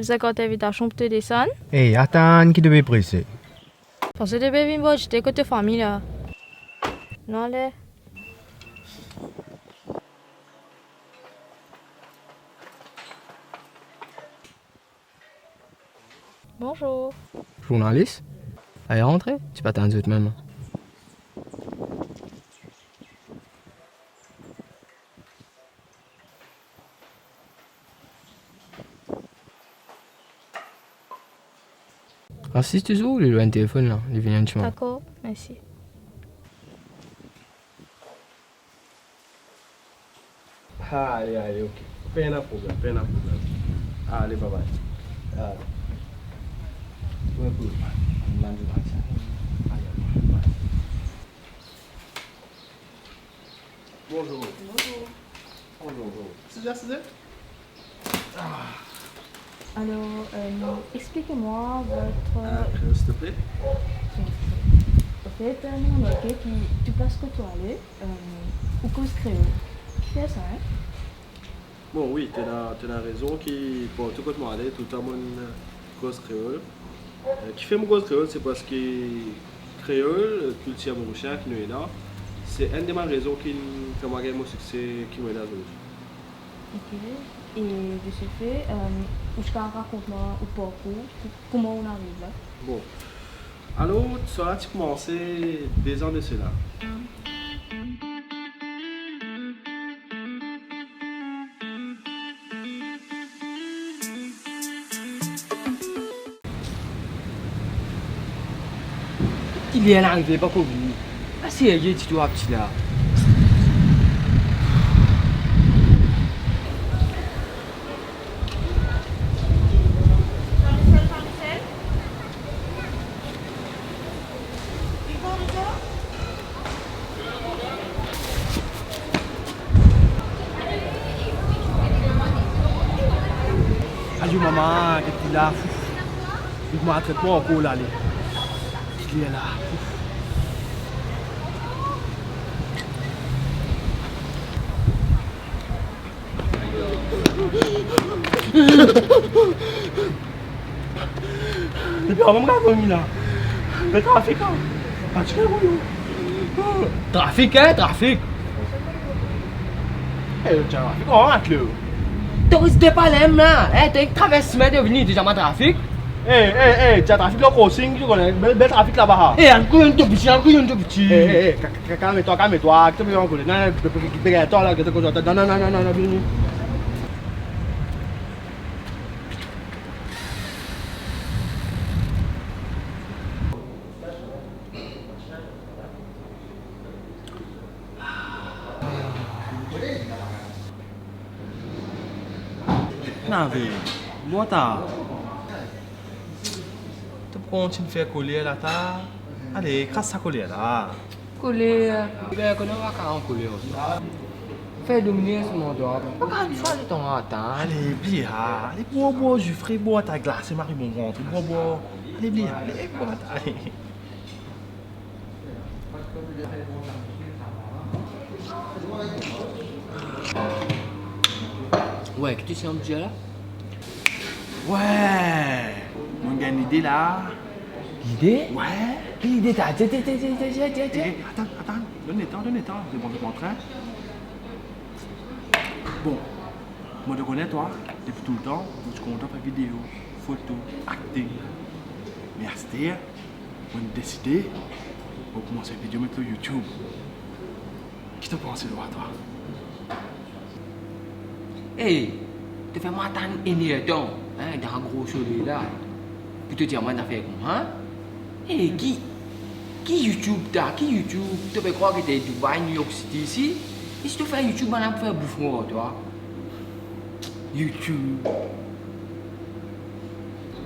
faisais quand invitation pour te descendre. Hey, attends, qui devait presser? Parce que tu devais venir, j'étais côté famille là. Non, allez. Bonjour. Journaliste? Allez, rentrer. Tu peux t'attendre même. Ah, si tu joues, il a un téléphone là. Il vient un petit moment. D'accord, merci. Allez, allez, ok. Pas de problème, pas de problème. Allez, bye bye. Allez. Bonjour. Bonjour. Bonjour. C'est ça? Alors, expliquez-moi votre... S'il te plaît. En fait, nous, on a qui tu passes que tu allais, au cause créole. Qui fait ça, hein? Bon, oui, tu as raison. Qui, bon, tout le monde tout le temps, mon cause créole. Qui fait mon cause créole, c'est parce que créole, culture mon chien qui nous est là, c'est une des raisons qui fait moi gagner mon succès qui me là aujourd'hui. Ok. Et de ce fait, je peux raconter au parcours, comment on arrive là. Bon. Alors, tu as commencé des ans de cela. Il est arrivé, pas comme lui. Ah, c'est un tu dois petit là. Allô maman, qu'est-ce qu'il a? Il m'a attrapé encore là. Il est là. Et puis on va me regarder là. Le trafiquant. Ah, tu Trafic, hein, trafic. Eh, le trafic, on rentre là. T'as pas l'aime là. Eh, t'as traversé de venir déjà ma trafic. Eh, tu as trafic là crossing, tu connais, bel trafic là-bas. Eh, un coup, un tout petit. Calme-toi. Tu peux encore. Non, tu peux attends là, que tu non, viens. Non, mais, moi, tu continues de faire coller là, allez, casse sa collier là. Coller. Ben, qu'on va quand coller aussi. Fais dominer ce monde. Pas quand tu choisis ton attends. Allez, bien, allez, bois, je ferai boire ta glace, c'est Marie bon ventre, bois. Allez, bien, allez, bois, allez. Ouais, que tu sais un budget là? Ouais, on a une idée là. L'idée? Ouais. Quelle idée t'as? Tiens. Attends, donne le temps, c'est bon, je m'entraîne. Bon, moi je connais toi, depuis tout le temps, je suis content faire vidéo, photo, acting. Mais à ce temps, on a décidé de commencer une vidéo sur YouTube. Qu'est-ce que tu penses de toi? Hey, tu fais moi attendre une heure temps, hein, dans un gros soleil là, pour te dire moi d'affaire comme hein? Hey, qui YouTube t'as? Qui YouTube? Tu peux croire que t'es Dubaï, New York City ici? Et si tu fais YouTube, on a faire bouffon, toi? YouTube.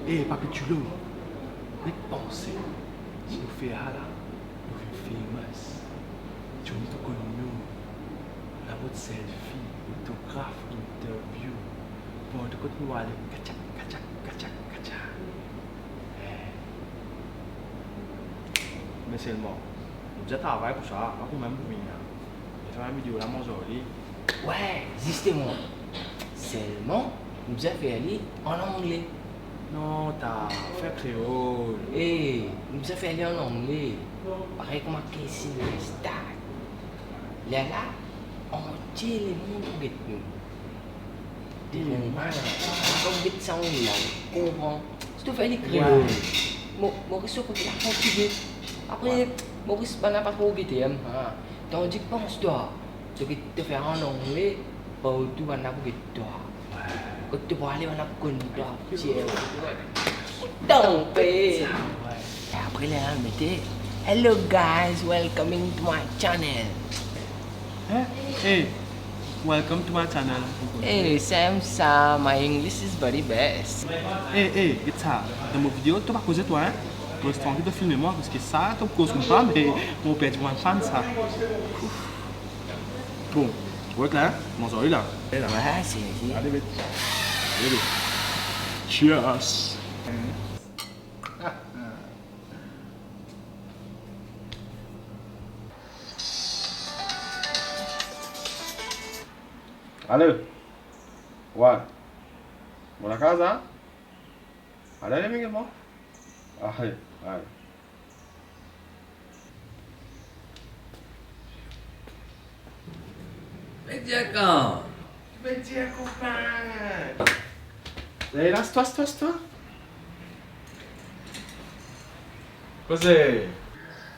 Eh, papi Chulo, mais pensez, si nous faisons ça là, nous sommes famous. Tu nous connais, la votre selfie, autographe, interview. Bon, de côté nous allons, kachak. Mais seulement, nous avons travaillé pour ça, pas pour même pour moi. Nous avons une vidéo là, aujourd'hui. Ouais, justement. Seulement, nous avons fait aller en anglais. Non, t'as fait créole. Eh, nous avons fait aller en anglais. Pareil comme un ici, le stade. Là, on tire les mots pour guetter nous. Des mots, comme guetter ça, on l'a. Comprends? Si tu fais les créoles, Maurice, quand tu l'as fatigué. Après, Maurice, n'a pas trop guetté. Tandis que pense-toi, tu te faire en anglais, pour tout, on a pour guetter toi. Quand tu vas aller, on a pour toi. Don't pay. Et après, là, on mettait hello guys, welcoming to my channel. Hey, welcome to my channel. Hey, Sam, my English is very best. Hey, ça, dans mon vidéo, tu vas causer toi, hein? Tu vas tranquille de filmer moi, parce que ça, tu causes pas, mais mon père, tu vas fan ça. Bon, ouais, là, mon oreille là. Ouais, c'est. Allez, vite. Allez, vite. Cheers. Allez. Ouais. Bon, la casa? Allez, Miguel, bon. Allez. Mais Jacob! Mais tiens, copain. Allez, là, c'est toi. Quoi c'est?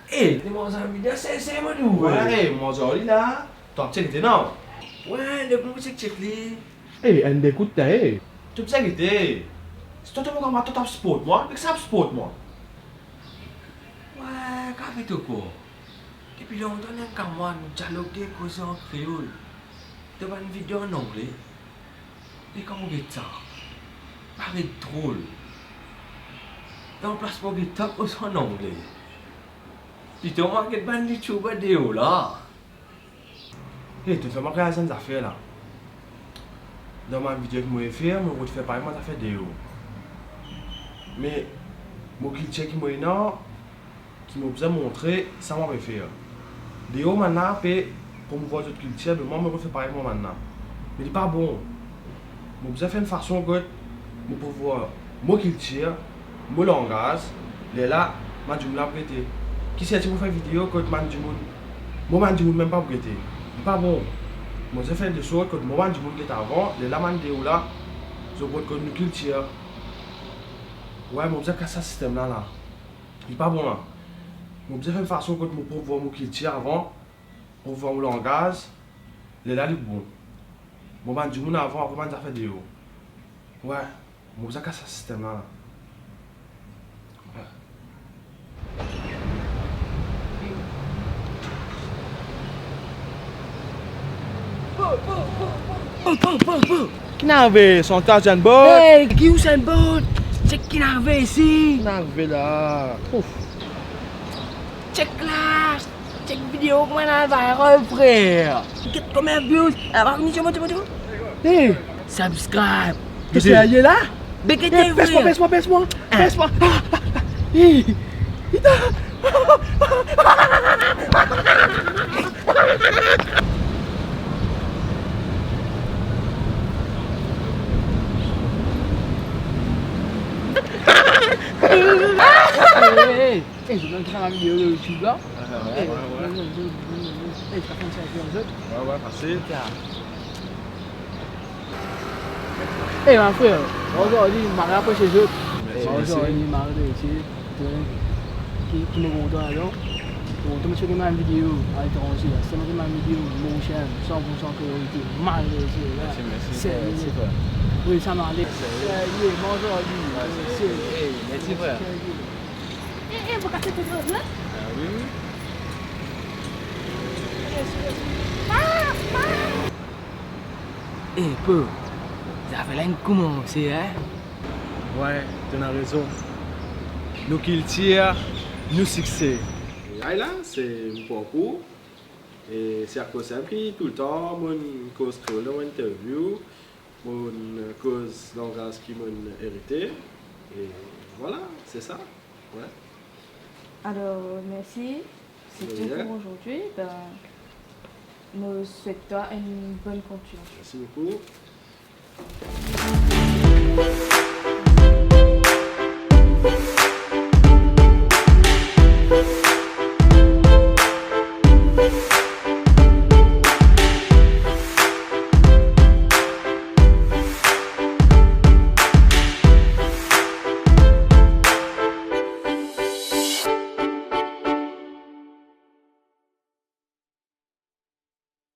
Hey, t'es mon ami, c'est moi d'où? Ouais, mon joli là. T'as checké, non? Ouais, le bon check les. Eh, un écoute, eh. Tu sais que t'es. Si toi, tu me regardes, tu sport, moi. Mais ça sport, moi. Ouais, qu'a fait tout quoi? Depuis longtemps, on a qu'à moi, nous dialoguer, causer en créole. Devant une vidéo en anglais. Et comment on fait ça? Paraît drôle. Dans le place pour get top aussi en anglais. Tu te remarques que ban YouTube vidéo là? Eh, tu fais ma création des affaires là. Dans ma vidéo que moi j'ai fait, moi je fais pas mal d'affaires de haut. Mais mon Kiltir qui m'a qui m'a besoin de montrer, ça m'a fait. De haut maintenant, pour me voir d'autres Kiltir, mais moi je refais pareil moi maintenant. Mais il n'est pas bon. J'ai besoin de faire une façon que je peux voir mon Kiltir, mon langage, là, je vais me prêter. Qui sait si vous faites une vidéo que moi je ne même pas prêter. C'est pas bon. Moi j'ai fait des choses que moi je ne avant, là je vois que nous Kiltir. Ouais, moi j'ai cassé ce système là. Il n'est pas bon là. Moi j'ai fait une façon que je peux voir mon Kiltir avant, pour voir mon langage, là il est bon. Moi je ne avant, après j'ai fait des vidéos. Ouais, moi j'ai cassé ce système là. Qui n'avait son tas en bas? Hey, qui est un bot? C'est qui n'avait ici? N'avait là. Check là! Check vidéo comment on va viral, frère! Get combien de views? Alors, mission, Hey, subscribe! qu'est-ce qu'il y a là? Béqueté, frère! Baisse-moi. Je viens de faire ma vidéo de YouTube là. Ouais, facile. Eh mon frère, aujourd'hui il m'a rappelé chez eux. Merci. Aujourd'hui il m'a rappelé ici. Qui me montre alors. Donc tu me fais ma vidéo à l'étranger. C'est ma vidéo mon chaîne 100% priorité. Mal ici. Merci. Oui, ça m'a allé. Bonjour lui. Merci, frère. Vous cassez tout le là? Oui. Eh, peu! Ça fait là commencer, hein? Ouais, tu as raison. Nous Kiltir, nous Sikse. Là, c'est un parcours. Et c'est à cause de ça tout le temps, mon cause créole, mon interview, mon cause langage qui m'a hérité. Et voilà, c'est ça. Ouais. Alors, merci. C'est tout Yeah. pour aujourd'hui. Nous souhaitons une bonne continuation. Merci beaucoup.